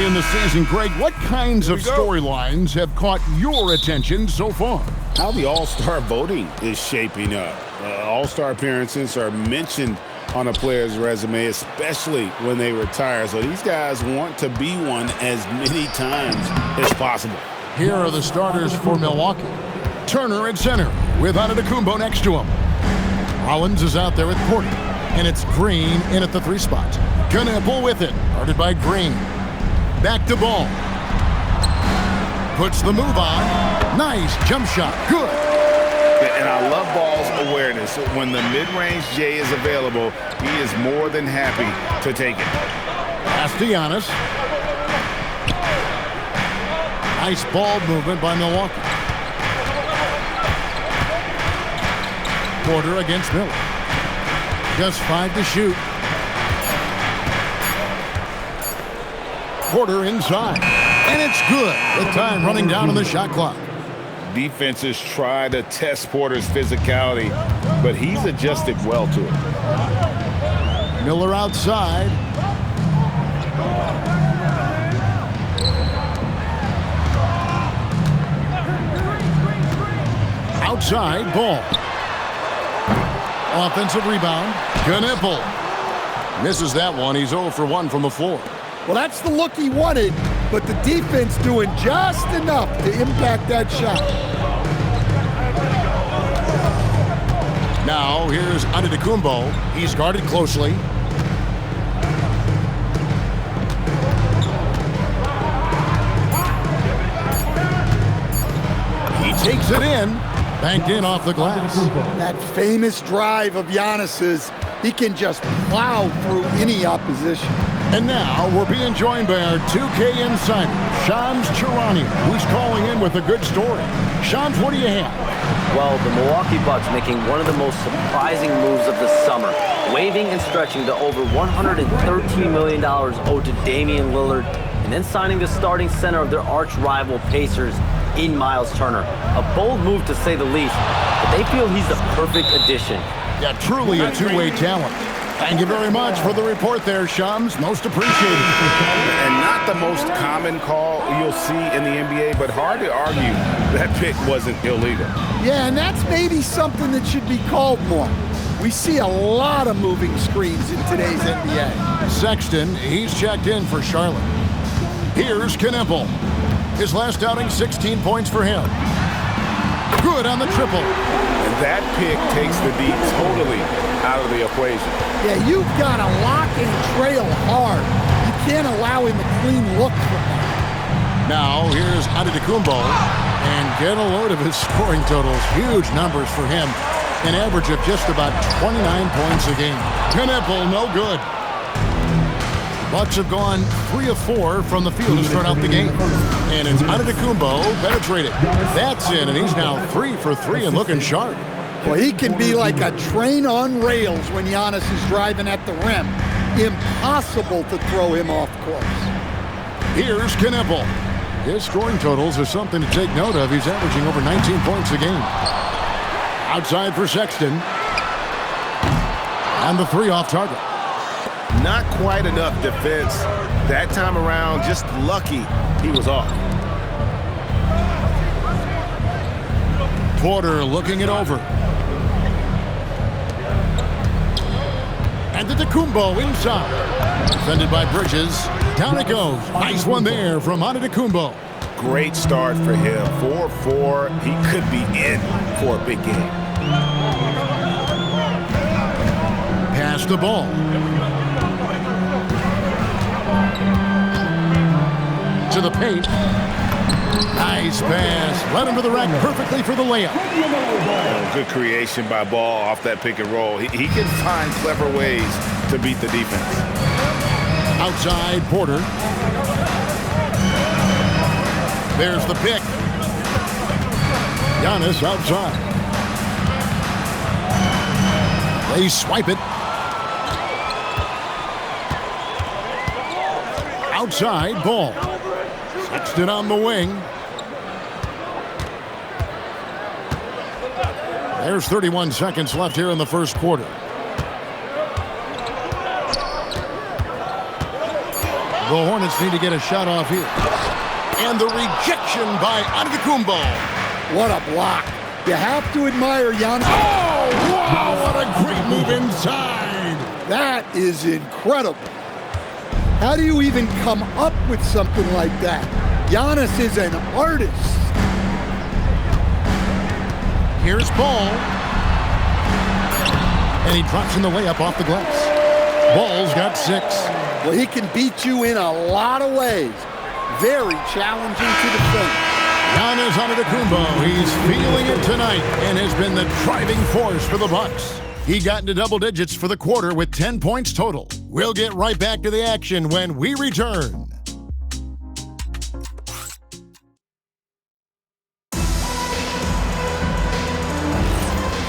early in the season, Greg, what kinds of storylines have caught your attention so far? How the All-Star voting is shaping up. All-Star appearances are mentioned on a player's resume, especially when they retire. So these guys want to be one as many times as possible. Here are the starters for Milwaukee. Turner at center with Antetokounmpo next to him. Rollins is out there with Porter, and it's Green in at the 3 spot. Knipple with it, guarded by Green. Back to Ball. Puts the move on. Nice jump shot, good. And I love Ball's awareness. When the mid-range J is available, he is more than happy to take it. Pass to Giannis. Nice ball movement by Milwaukee. Porter against Miller. Just 5 to shoot. Porter inside. And it's good. The time running down on the shot clock. Defenses try to test Porter's physicality, but he's adjusted well to it. Miller outside. Outside, Ball. Offensive rebound. Knipple. Misses that one. He's 0 for 1 from the floor. Well, that's the look he wanted, but the defense doing just enough to impact that shot. Now, here's Antetokounmpo. He's guarded closely. He takes it in. Banked in off the glass. That famous drive of Giannis's, he can just plow through any opposition. And now we're being joined by our 2K insider, Shams Charania, who's calling in with a good story. Shams, what do you have? Well, the Milwaukee Bucks making one of the most surprising moves of the summer, waiving and stretching to over $113 million owed to Damian Lillard, and then signing the starting center of their arch rival Pacers in Miles Turner. A bold move to say the least, but they feel he's the perfect addition. Yeah, truly a two-way talent. Thank you very much for the report there, Shams. Most appreciated. And not the most common call you'll see in the NBA, but hard to argue that pick wasn't illegal. Yeah, and that's maybe something that should be called more. We see a lot of moving screens in today's NBA. Sexton, he's checked in for Charlotte. Here's Knipple. His last outing, 16 points for him. Good on the triple. And that pick takes the D totally out of the equation. Yeah, you've got to lock and trail hard. You can't allow him a clean look from that. Now, here's Antetokounmpo. And get a load of his scoring totals. Huge numbers for him. An average of just about 29 points a game. Knipple, no good. Bucks have gone 3 of 4 from the field to start out the game. And it's Antetokounmpo penetrated. That's in, and he's now 3 for 3 and looking sharp. Well, he can be like a train on rails when Giannis is driving at the rim. Impossible to throw him off course. Here's Knipple. His scoring totals are something to take note of. He's averaging over 19 points a game. Outside for Sexton. And the 3 off target. Not quite enough defense that time around. Just lucky he was off. Porter looking it over. And Antetokounmpo inside. Defended by Bridges. Down it goes. Nice one there from Antetokounmpo. Great start for him. 4-4. He could be in for a big game. Pass the ball. To the paint. Nice pass. Led him to the rack perfectly for the layup. Good creation by Ball off that pick and roll. He can find clever ways to beat the defense. Outside, Porter. There's the pick. Giannis outside. They swipe it. Outside, Ball. Sexton on the wing. There's 31 seconds left here in the first quarter. The Hornets need to get a shot off here. And the rejection by Antetokounmpo. What a block. You have to admire Giannis. Oh, wow, what a great move inside. That is incredible. How do you even come up with something like that? Giannis is an artist. Here's Ball. And he drops in the layup off the glass. Ball's got 6. Well, he can beat you in a lot of ways. Very challenging to defend. Giannis Antetokounmpo, he's feeling it tonight and has been the driving force for the Bucks. He got into double digits for the quarter with 10 points total. We'll get right back to the action when we return.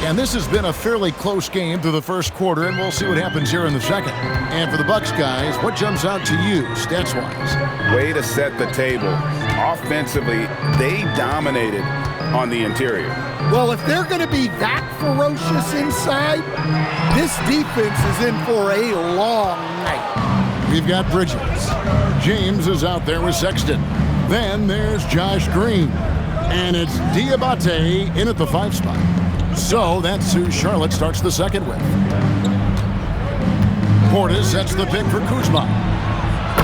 And this has been a fairly close game through the first quarter, and we'll see what happens here in the second. And for the Bucks guys, what jumps out to you, stats-wise? Way to set the table. Offensively, they dominated on the interior. Well, if they're going to be that ferocious inside, this defense is in for a long night. We've got Bridges. James is out there with Sexton. Then there's Josh Green. And it's Diabate in at the 5 spot. So that's who Charlotte starts the second with. Portis sets the pick for Kuzma.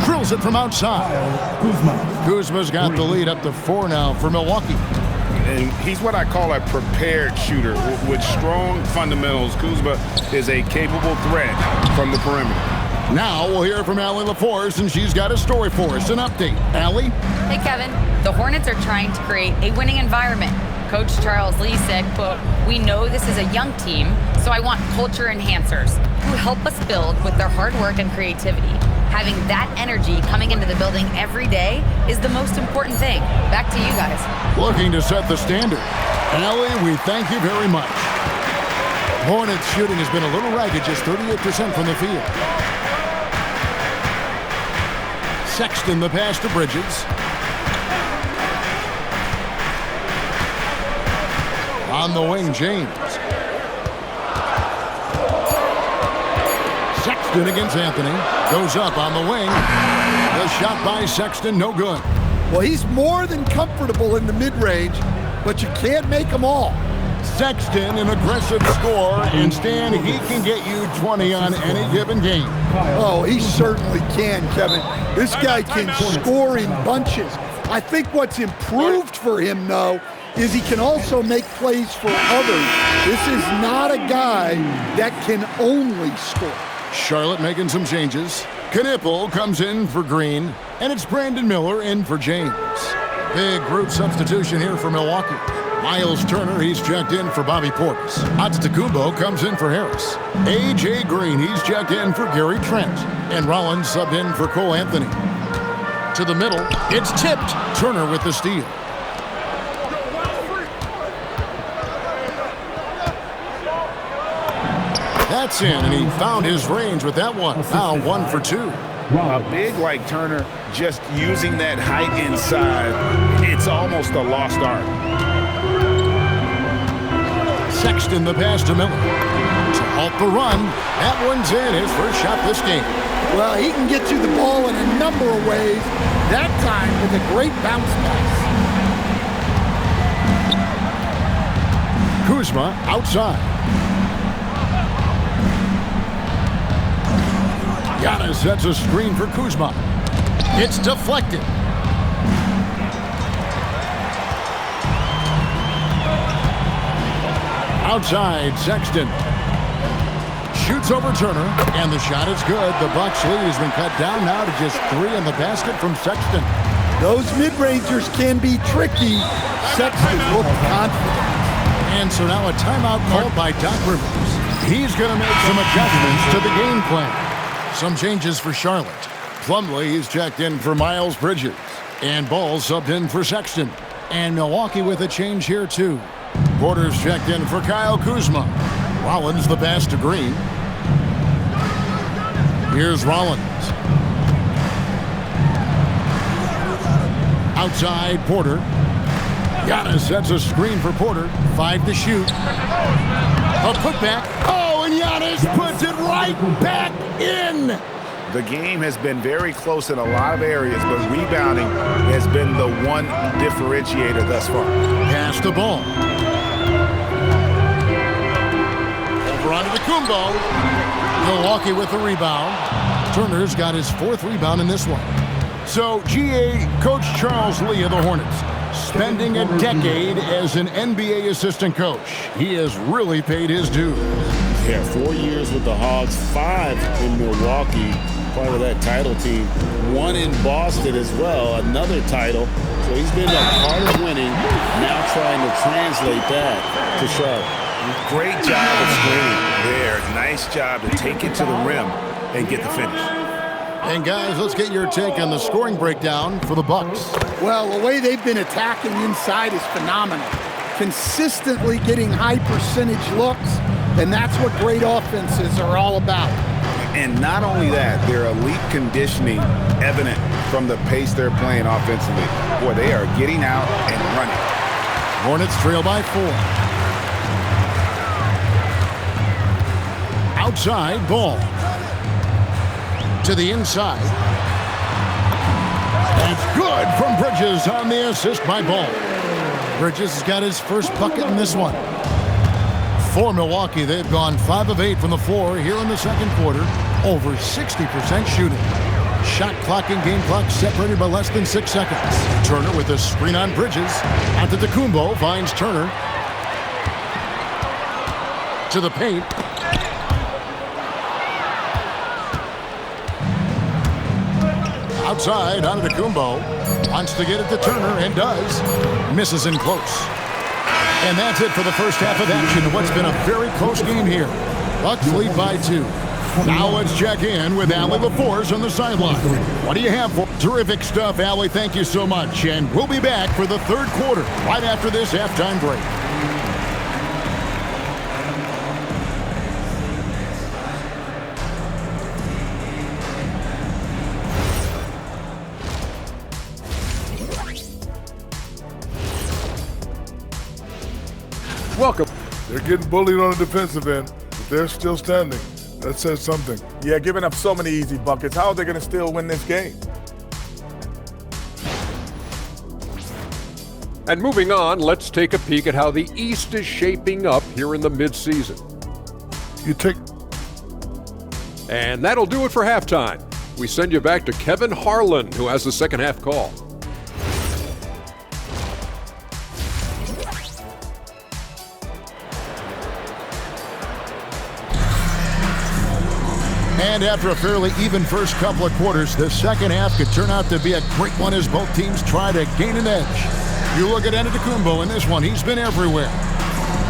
Drills it from outside. Kuzma's got the lead up to 4 now for Milwaukee. And he's what I call a prepared shooter with strong fundamentals. Kuzma is a capable threat from the perimeter. Now we'll hear from Allie LaForce, and she's got a story for us. An update. Allie? Hey, Kevin. The Hornets are trying to create a winning environment. Coach Charles Lee said, quote, "We know this is a young team, so I want culture enhancers who help us build with their hard work and creativity. Having that energy coming into the building every day is the most important thing." Back to you guys. Looking to set the standard. Allie, we thank you very much. Hornets shooting has been a little ragged, just 38% from the field. Sexton the pass to Bridges. On the wing, James. Sexton against Anthony. Goes up on the wing. The shot by Sexton, no good. Well, he's more than comfortable in the mid-range, but you can't make them all. Sexton, an aggressive scorer, and Stan, he can get you 20 on any given game. Oh, he certainly can, Kevin. This guy can score in bunches. I think what's improved for him, though, is he can also make plays for others. This is not a guy that can only score. Charlotte making some changes. Knipple comes in for Green, and it's Brandon Miller in for James. Big group substitution here for Milwaukee. Miles Turner, he's checked in for Bobby Portis. Antetokounmpo comes in for Harris. A.J. Green, he's checked in for Gary Trent. And Rollins subbed in for Cole Anthony. To the middle, it's tipped. Turner with the steal. That's in, and he found his range with that one. Now 1 for 2. A big like Turner, just using that height inside, it's almost a lost art. Sexton the pass to Miller. To halt the run. That one's in, his first shot this game. Well, he can get you the ball in a number of ways. That time with a great bounce pass. Kuzma outside. Giannis sets a screen for Kuzma. It's deflected. Outside, Sexton. Shoots over Turner, and the shot is good. The Bucks lead has been cut down now to just 3 in the basket from Sexton. Those mid-rangers can be tricky. Sexton looked confident. And so now a timeout called by Doc Rivers. He's going to make some adjustments to the game plan. Some changes for Charlotte. Plumlee, he's checked in for Miles Bridges. And Ball subbed in for Sexton. And Milwaukee with a change here, too. Porter's checked in for Kyle Kuzma. Rollins the pass to Green. Here's Rollins. Outside, Porter. Giannis sets a screen for Porter. 5 to shoot. A putback. Oh, and Giannis puts it right back in. The game has been very close in a lot of areas, but rebounding has been the one differentiator thus far. Pass the ball. Over onto the Kumbo. Milwaukee with the rebound. Turner's got his 4th rebound in this one. So, GA, Coach Charles Lee of the Hornets, spending a decade as an NBA assistant coach. He has really paid his dues. Yeah, 4 years with the Hogs, 5 in Milwaukee, part of that title team. 1 in Boston as well, another title. So he's been a part of winning, now trying to translate that to Charlotte. Great job of screening there. Nice job to take it to the rim and get the finish. And guys, let's get your take on the scoring breakdown for the Bucks. Well, the way they've been attacking inside is phenomenal. Consistently getting high percentage looks, and that's what great offenses are all about. And not only that, their elite conditioning evident from the pace they're playing offensively. Boy, they are getting out and running. Hornets trail by 4. Outside, ball. To the inside. That's good from Bridges on the assist by Ball. Bridges has got his first bucket in this one. For Milwaukee, they've gone 5 of 8 from the floor here in the second quarter. Over 60% shooting. Shot clock and game clock separated by less than 6 seconds. Turner with a screen on Bridges. Antetokounmpo finds Turner. To the paint. Outside, Antetokounmpo wants to get it to Turner and does. Misses in close. And that's it for the first half of action. What's been a very close game here. Bucks lead by 2. Now let's check in with Allie LaForce on the sideline. What do you have for terrific stuff, Allie? Thank you so much. And we'll be back for the third quarter right after this halftime break. Welcome. They're getting bullied on the defensive end, but they're still standing. That says something. Yeah, giving up so many easy buckets. How are they going to still win this game? And moving on, let's take a peek at how the East is shaping up here in the midseason. And that'll do it for halftime. We send you back to Kevin Harlan, who has the second half call. And after a fairly even first couple of quarters, the second half could turn out to be a great one as both teams try to gain an edge. You look at Antetokounmpo in this one. He's been everywhere.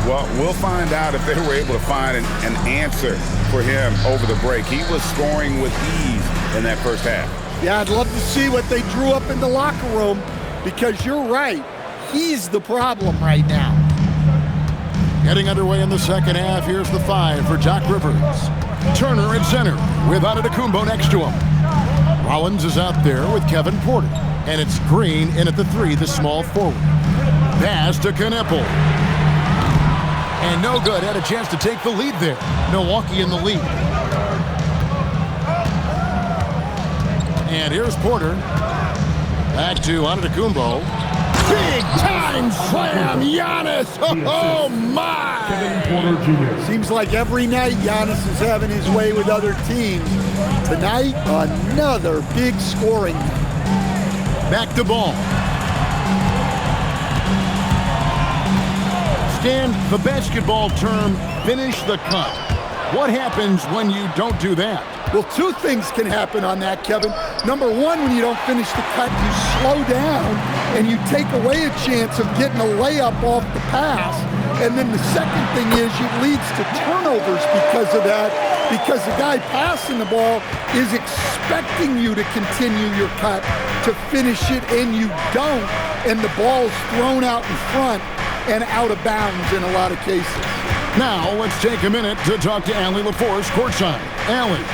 Well, we'll find out if they were able to find an answer for him over the break. He was scoring with ease in that first half. Yeah, I'd love to see what they drew up in the locker room, because you're right. He's the problem right now. Getting underway in the second half, here's the 5 for Doc Rivers. Turner at center with Antetokounmpo next to him. Rollins is out there with Kevin Porter. And it's Green in at the 3, the small forward. Pass to Knepel. And no good. Had a chance to take the lead there. Milwaukee in the lead. And here's Porter. Back to Antetokounmpo. Big time slam, Giannis! Oh my! Seems like every night Giannis is having his way with other teams. Tonight, another big scoring. Back to Ball. Stan, the basketball term, finish the cut. What happens when you don't do that? Well, 2 things can happen on that, Kevin. Number 1, when you don't finish the cut, you slow down and you take away a chance of getting a layup off the pass. And then the second thing is it leads to turnovers because of that, because the guy passing the ball is expecting you to continue your cut, to finish it, and you don't, and the ball's thrown out in front and out of bounds in a lot of cases. Now, let's take a minute to talk to Allie LaForce courtside. Allie.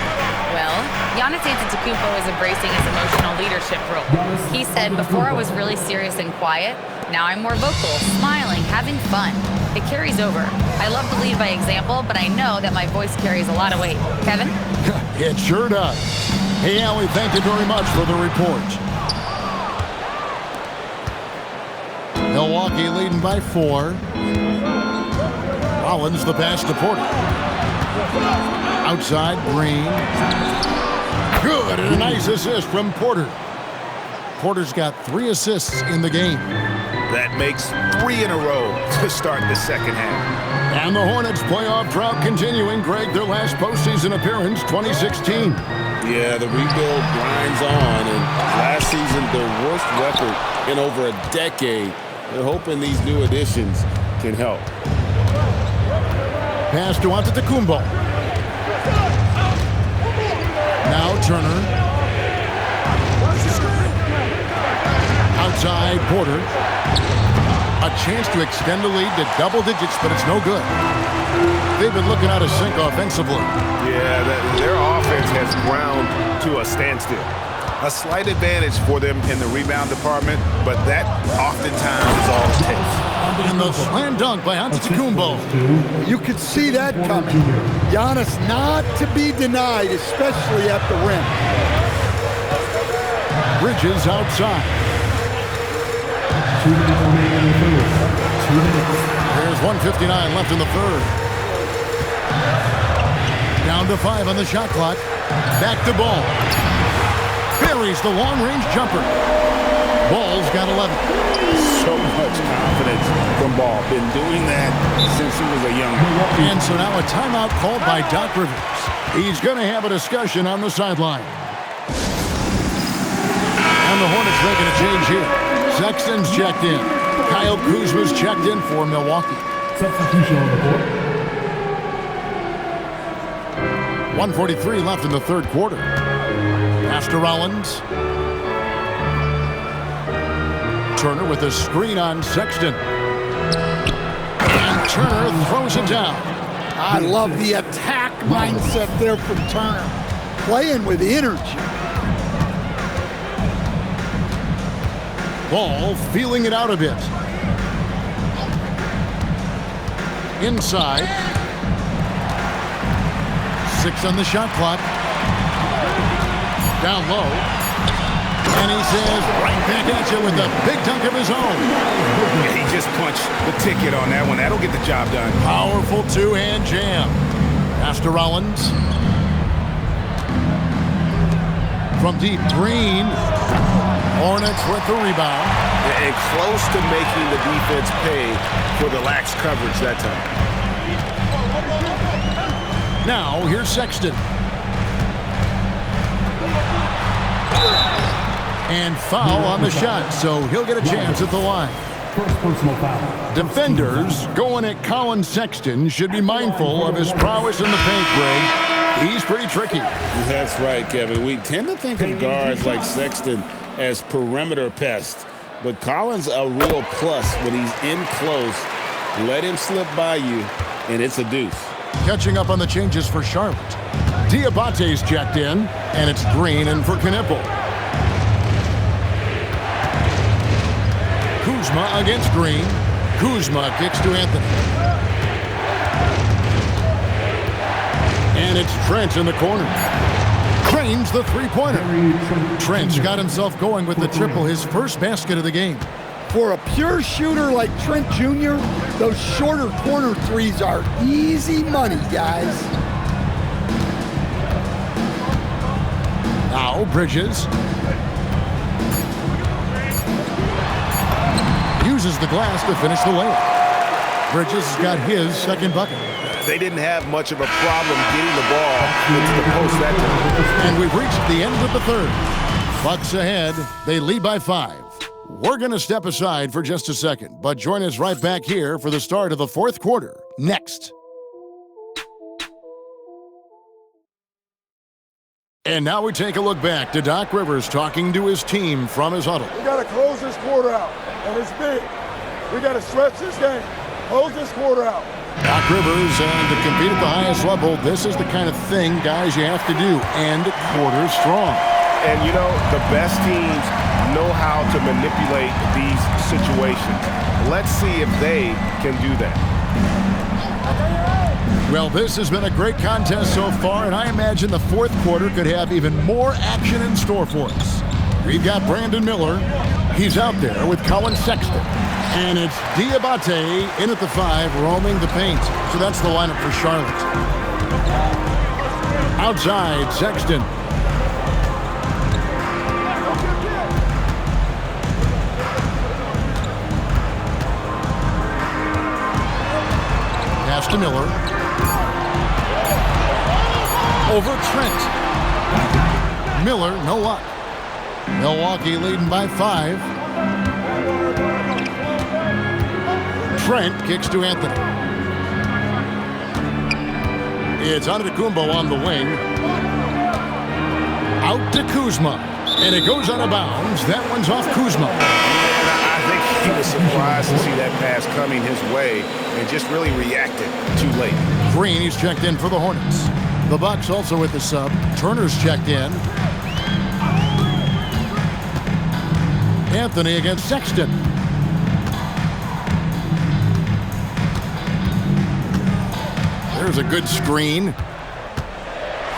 Well, Giannis Antetokounmpo is embracing his emotional leadership role. He said, before I was really serious and quiet, now I'm more vocal, smiling, having fun. It carries over. I love to lead by example, but I know that my voice carries a lot of weight. Kevin? It sure does. Hey, Allie, thank you very much for the report. Milwaukee leading by 4. Rollins the pass to Porter. Outside, Green. Good, and a nice assist from Porter. Porter's got 3 assists in the game. That makes 3 in a row to start the second half. And the Hornets playoff drought continuing. Greg, their last postseason appearance, 2016. Yeah, the rebuild grinds on, and last season, their worst record in over a decade. They're hoping these new additions can help. Pass to Antetokounmpo. Now Turner. Outside, Porter. A chance to extend the lead to double digits, but it's no good. They've been looking out of sync offensively. Yeah, their offense has ground to a standstill. A slight advantage for them in the rebound department, but that oftentimes is all it takes. And the slam dunk by Antetokounmpo. You could see that coming. Giannis not to be denied, especially at the rim. Bridges outside. 2 minutes remaining in the third. 2 minutes. There's 1:59 left in the third. Down to 5 on the shot clock. Back to Ball. Buries the long-range jumper. Ball's got 11. So much confidence from Ball. Been doing that since he was a young man. And so now a timeout called by Doc Rivers. He's going to have a discussion on the sideline. And the Hornets making a change here. Sexton's checked in. Kyle Kuzma's checked in for Milwaukee. Substitution on the board. 1:43 left in the third quarter. Pass to Rollins. Turner with a screen on Sexton. And Turner throws it down. I love the attack mindset there from Turner. Playing with energy. Ball feeling it out a bit. Inside. 6 on the shot clock. Down low. And he says right back at you with a big dunk of his own. Yeah, he just punched the ticket on that one. That'll get the job done. Powerful two-hand jam. Pass to Rollins. From deep, Green. Hornets with the rebound. And close to making the defense pay for the lax coverage that time. Now, here's Sexton. And foul on the shot, so he'll get a chance at the line. First personal foul. Defenders going at Colin Sexton should be mindful of his prowess in the paint, Greg. He's pretty tricky. That's right, Kevin. We tend to think of guards like Sexton as perimeter pests, but Collins a real plus when he's in close. Let him slip by you, and it's a deuce. Catching up on the changes for Charlotte. Diabate's checked in, and it's Green in for Knipple. Kuzma against Green. Kuzma kicks to Anthony. And it's Trent in the corner. Cranes the three-pointer. Trent's got himself going with the triple, his first basket of the game. For a pure shooter like Trent Jr., those shorter corner threes are easy money, guys. Now Bridges. Uses the glass to finish the layup. Bridges has got his second bucket. They didn't have much of a problem getting the ball into the post that time. And we've reached the end of the third. Bucks ahead. They lead by 5. We're going to step aside for just a second, but join us right back here for the start of the fourth quarter. Next. And now we take a look back to Doc Rivers talking to his team from his huddle. We got to close this quarter out, and it's big. We got to stretch this game. Close this quarter out. Doc Rivers, and to compete at the highest level, this is the kind of thing, guys, you have to do, and quarter strong. And, you know, the best teams know how to manipulate these situations. Let's see if they can do that. Well, this has been a great contest so far, and I imagine the fourth quarter could have even more action in store for us. We've got Brandon Miller. He's out there with Colin Sexton. And it's Diabate in at the 5, roaming the paint. So that's the lineup for Charlotte. Outside, Sexton. Pass to Miller. Over Trent. Miller, no luck. Milwaukee leading by 5. Trent kicks to Anthony. It's Antetokounmpo on the wing. Out to Kuzma. And it goes out of bounds. That one's off Kuzma. I think he was surprised to see that pass coming his way and just really reacted too late. Green, he's checked in for the Hornets. The Bucks also with the sub. Turner's checked in. Anthony against Sexton. There's a good screen.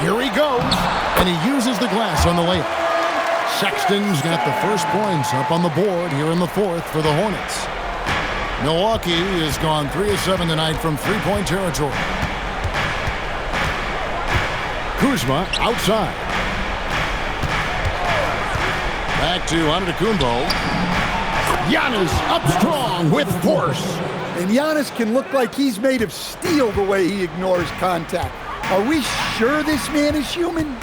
Here he goes. And he uses the glass on the layup. Sexton's got the first points up on the board here in the fourth for the Hornets. Milwaukee has gone 3 of 7 tonight from three-point territory. Kuzma outside. Back to Antetokounmpo. Giannis up strong with force. And Giannis can look like he's made of steel the way he ignores contact. Are we sure this man is human?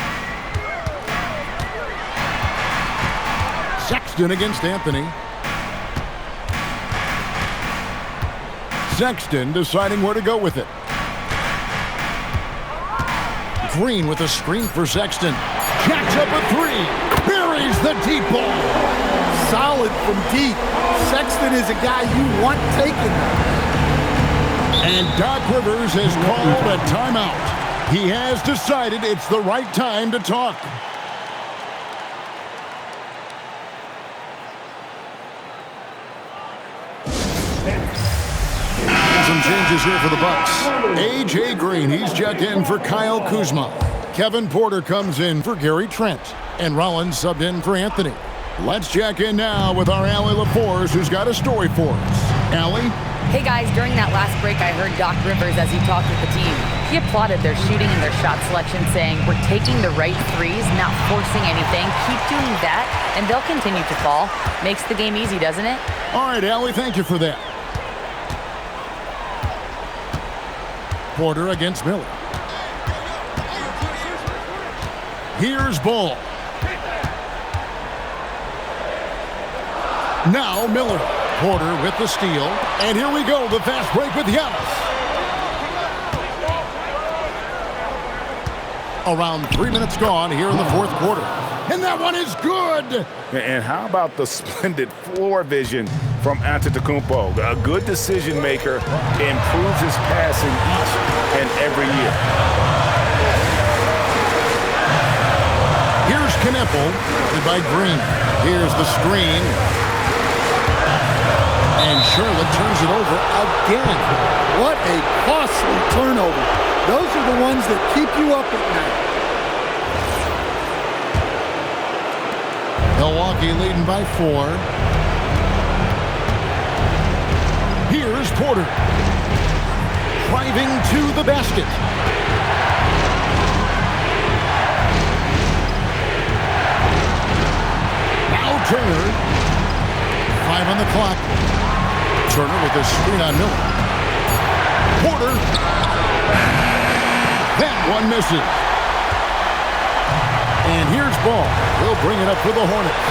Sexton against Anthony. Sexton deciding where to go with it. Green with a screen for Sexton. Jacks up a 3. Buries the deep ball. Solid from deep. Sexton is a guy you want taken. And Doc Rivers has called a timeout. He has decided it's the right time to talk. Some changes here for the Bucks. A.J. Green, he's checked in for Kyle Kuzma. Kevin Porter comes in for Gary Trent. And Rollins subbed in for Anthony. Let's check in now with our Allie LaForce, who's got a story for us. Allie? Hey guys, during that last break, I heard Doc Rivers as he talked with the team. He applauded their shooting and their shot selection, saying, "We're taking the right threes, not forcing anything. Keep doing that, and they'll continue to fall." Makes the game easy, doesn't it? All right, Allie, thank you for that. Porter against Miller. Here's Ball. Now Miller. Porter with the steal. And here we go, the fast break with Giannis. Around 3 minutes gone here in the fourth quarter. And that one is good. And how about the splendid floor vision from Antetokounmpo? A good decision maker, improves his passing each and every year. Here's Knepple by Green. Here's the screen. And Charlotte turns it over again. What a costly turnover. Those are the ones that keep you up at night. Milwaukee leading by 4. Here's Porter. Driving to the basket. Now Turner. 5 on the clock. Turner with a screen on Miller. Porter. That one misses. And here's Ball. He'll bring it up for the Hornets.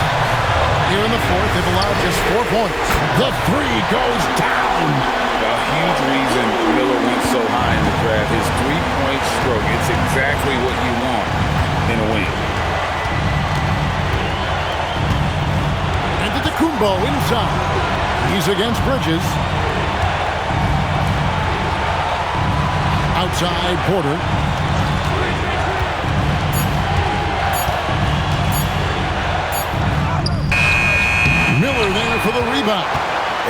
Here in the fourth, they've allowed just 4 points. The 3 goes down. A huge reason Miller went so high in the draft. His three-point stroke. It's exactly what you want in a wing. Antetokounmpo inside. He's against Bridges. Outside Porter. Miller there for the rebound.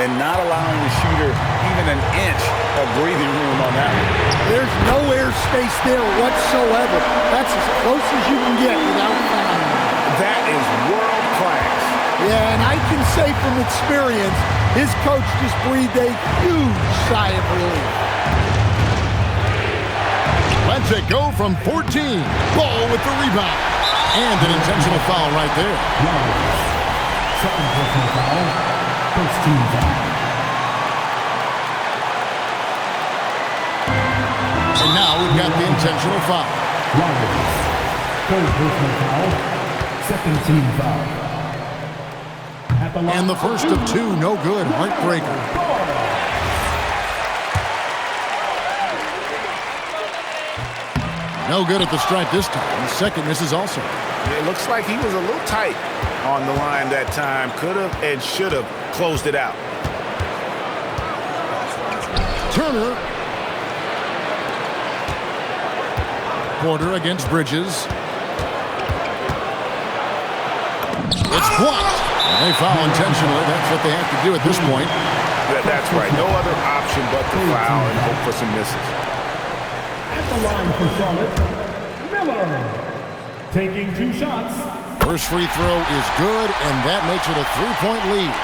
and not allowing the shooter even an inch of breathing room on that one. There's no airspace there whatsoever. That's as close as you can get without fouling. That is world class. Yeah, and I can say from experience, his coach just breathed a huge sigh of relief. Lets it go from 14. Ball with the rebound. And an intentional foul right there. Second personal foul. First team foul. And now we've got the intentional foul. Third personal foul. Second team foul. And the first of two, no good. Heartbreaker. No good at the stripe this time. The second misses also. It looks like he was a little tight on the line that time. Could have and should have closed it out. Turner. Porter against Bridges. It's blocked. They foul intentionally. That's what they have to do at this point. That's right. No other option but to foul and hope for some misses. At the line for Charlotte, Miller. Taking 2 shots. First free throw is good, and that makes it a 3-point lead.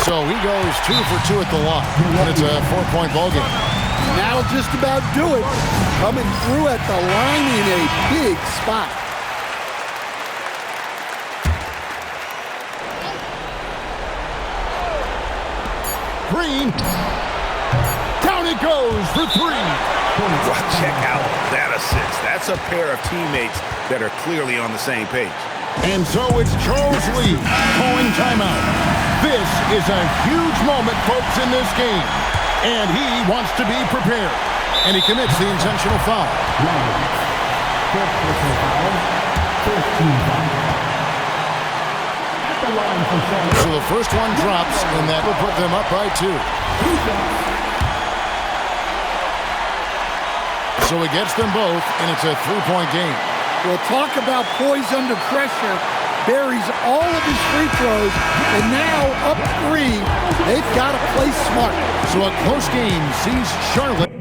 So he goes 2 for 2 at the line, and it's a 4-point ball game. That'll just about do it. Coming through at the line in a big spot. Green. Down it goes for 3. Well, check out that assist. That's a pair of teammates that are clearly on the same page. And so it's Charles Lee calling timeout. This is a huge moment, folks, in this game. And he wants to be prepared. And he commits the intentional foul. First personal foul. First team foul. At the line for Charlotte. So the first one drops, and that will put them up by 2. 2 shots. So he gets them both, and it's a 3-point game. We'll talk about poise under pressure. Buries all of his free throws, and now up 3. They've got to play smart. So a close game sees Charlotte